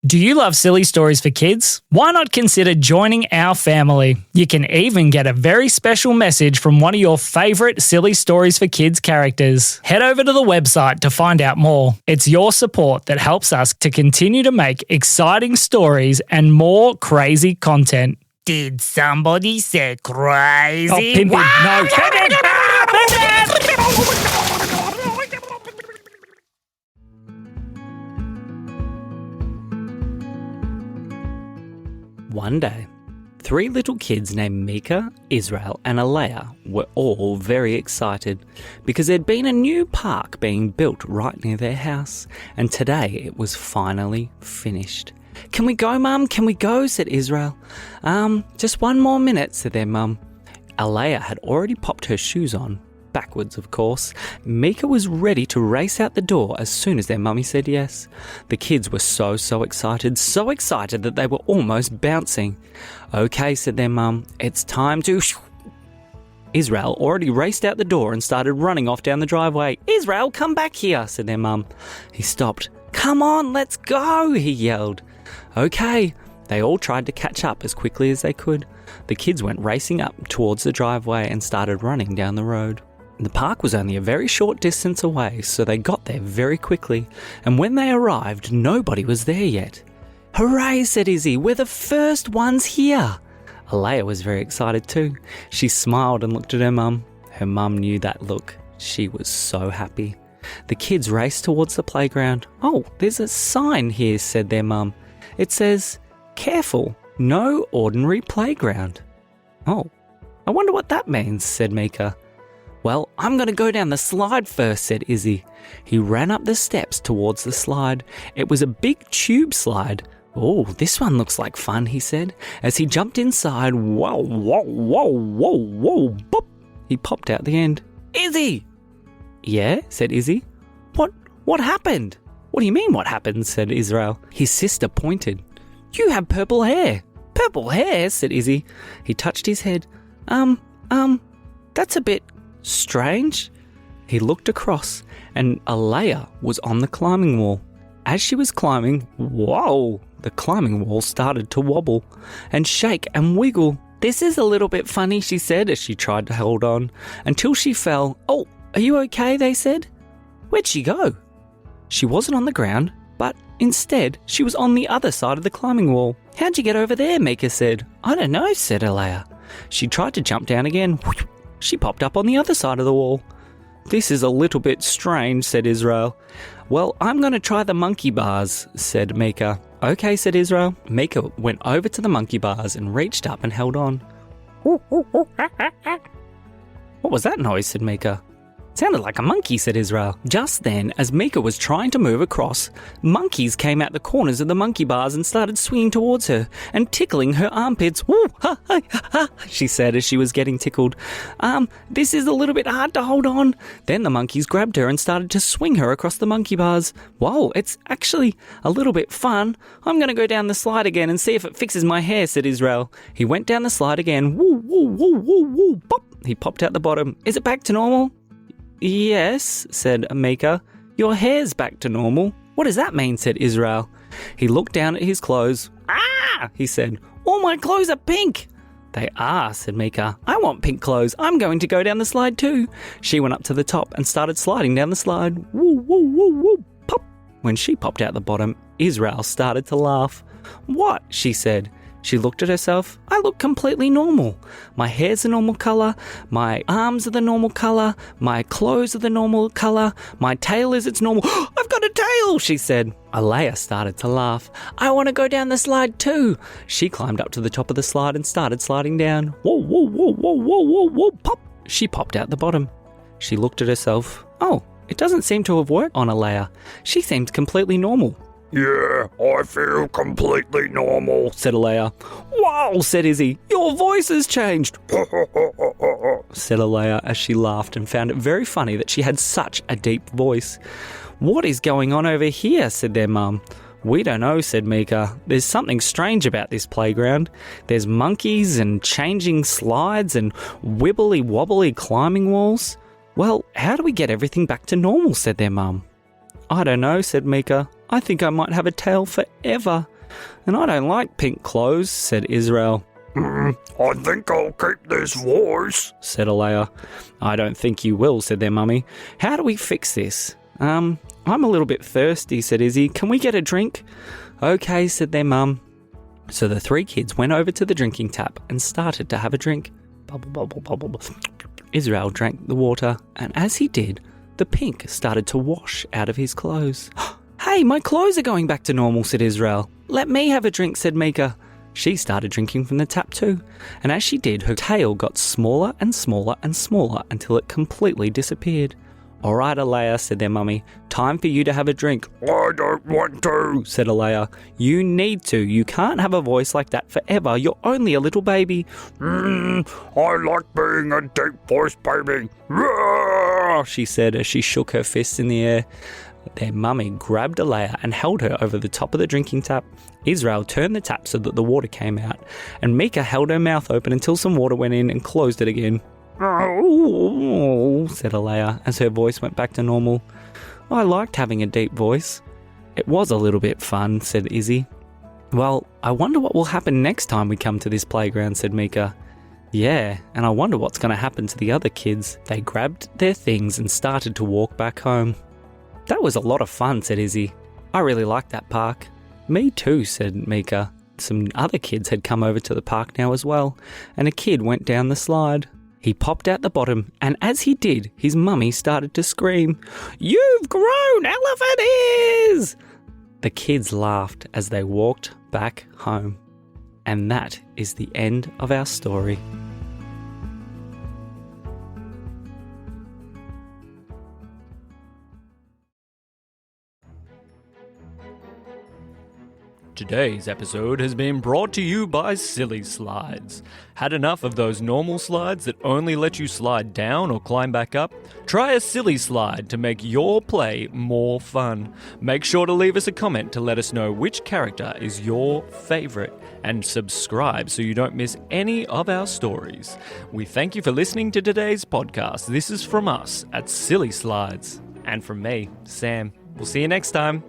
Do you love silly stories for kids? Why not consider joining our family? You can even get a very special message from one of your favourite Silly Stories for Kids characters. Head over to the website to find out more. It's your support that helps us to continue to make exciting stories and more crazy content. Did somebody say crazy? Oh, Pimpin, no. Pimpin! One day, 3 little kids named Mika, Israel and Alea were all very excited because there'd been a new park being built right near their house, and today it was finally finished. "Can we go, Mum? Can we go?" said Israel. Just one more minute," said their mum. Alea had already popped her shoes on, backwards of course. Mika was ready to race out the door as soon as their mummy said yes. The kids were so excited that they were almost bouncing. "Okay," said their mum, "it's time to..." Israel already raced out the door and started running off down the driveway. "Israel, come back here," said their mum. He stopped. "Come on, let's go," he yelled. "Okay." They all tried to catch up as quickly as they could. The kids went racing up towards the driveway and started running down the road. The park was only a very short distance away, so they got there very quickly, and when they arrived, nobody was there yet. "Hooray," said Izzy, "we're the first ones here." Alea was very excited too. She smiled and looked at her mum. Her mum knew that look. She was so happy. The kids raced towards the playground. "Oh, there's a sign here," said their mum. "It says, 'Careful, no ordinary playground.'" "Oh, I wonder what that means," said Mika. "Well, I'm going to go down the slide first," said Izzy. He ran up the steps towards the slide. It was a big tube slide. "Oh, this one looks like fun," he said. As he jumped inside, whoa, boop, he popped out the end. "Izzy!" "Yeah?" said Izzy. What happened?" "What do you mean, what happened?" said Israel. His sister pointed. "You have purple hair." "Purple hair?" said Izzy. He touched his head. That's a bit strange." He looked across, and Alea was on the climbing wall. As she was climbing, whoa, the climbing wall started to wobble and shake and wiggle. "This is a little bit funny," she said as she tried to hold on, until she fell. "Oh, are you okay?" they said. "Where'd she go?" She wasn't on the ground, but instead she was on the other side of the climbing wall. "How'd you get over there?" Mika said. "I don't know," said Alea. She tried to jump down again. She popped up on the other side of the wall. "This is a little bit strange," said Israel. "Well, I'm going to try the monkey bars," said Mika. "Okay," said Israel. Mika went over to the monkey bars and reached up and held on. "What was that noise?" said Mika. "Sounded like a monkey," said Israel. Just then, as Mika was trying to move across, monkeys came out the corners of the monkey bars and started swinging towards her and tickling her armpits. "Woo, ha, ha, ha," she said as she was getting tickled. This is a little bit hard to hold on." Then the monkeys grabbed her and started to swing her across the monkey bars. "Whoa, it's actually a little bit fun. I'm going to go down the slide again and see if it fixes my hair," said Israel. He went down the slide again. Woo, woo, woo, woo, woo, pop. He popped out the bottom. "Is it back to normal?" "Yes," said Mika. "Your hair's back to normal." "What does that mean?" said Israel. He looked down at his clothes. "Ah!" he said. "All my clothes are pink." "They are," said Mika. "I want pink clothes. I'm going to go down the slide too." She went up to the top and started sliding down the slide. Woo, woo, woo, woo, pop. When she popped out the bottom, Israel started to laugh. "What?" she said. She looked at herself. "I look completely normal. My hair's the normal colour, my arms are the normal colour, my clothes are the normal colour, my tail is its normal..." "I've got a tail," she said. Alea started to laugh. "I want to go down the slide too." She climbed up to the top of the slide and started sliding down. Whoa, whoa, whoa, whoa, whoa, whoa, whoa, pop. She popped out the bottom. She looked at herself. Oh, it doesn't seem to have worked on Alea. She seems completely normal. "Yeah, I feel completely normal," said Alea. "Wow," said Izzy. "Your voice has changed," said Alea as she laughed and found it very funny that she had such a deep voice. "What is going on over here?" said their mum. "We don't know," said Mika. "There's something strange about this playground. There's monkeys and changing slides and wibbly-wobbly climbing walls." "Well, how do we get everything back to normal?" said their mum. "I don't know," said Mika. "I think I might have a tail forever." And I don't like pink clothes, said Israel. I think I'll keep this voice, said Alea. I don't think you will, said their mummy. How do we fix this? I'm a little bit thirsty, said Izzy. Can we get a drink? Okay, said their mum. So the three kids went over to the drinking tap and started to have a drink. Bubble, bubble, bubble, bubble. Israel drank the water, and as he did, the pink started to wash out of his clothes. Hey, my clothes are going back to normal, said Israel. Let me have a drink, said Mika. She started drinking from the tap too, and as she did, her tail got smaller and smaller and smaller until it completely disappeared. All right, Alea, said their mummy, time for you to have a drink. I don't want to, said Alea. You need to. You can't have a voice like that forever. You're only a little baby. I like being a deep voice baby, she said as she shook her fists in the air. Their mummy grabbed Alea and held her over the top of the drinking tap. Israel turned the tap so that the water came out, and Mika held her mouth open until some water went in and closed it again. Oh, said Alea as her voice went back to normal. I liked having a deep voice. It was a little bit fun, said Izzy. Well, I wonder what will happen next time we come to this playground, said Mika. Yeah, and I wonder what's going to happen to the other kids. They grabbed their things and started to walk back home. That was a lot of fun, said Izzy. I really liked that park. Me too, said Mika. Some other kids had come over to the park now as well, and a kid went down the slide. He popped out the bottom, and as he did, his mummy started to scream, You've grown, elephant ears! The kids laughed as they walked back home. And that is the end of our story. Today's episode has been brought to you by Silly Slides. Had enough of those normal slides that only let you slide down or climb back up? Try a Silly Slide to make your play more fun. Make sure to leave us a comment to let us know which character is your favourite, and subscribe so you don't miss any of our stories. We thank you for listening to today's podcast. This is from us at Silly Slides. And from me, Sam. We'll see you next time.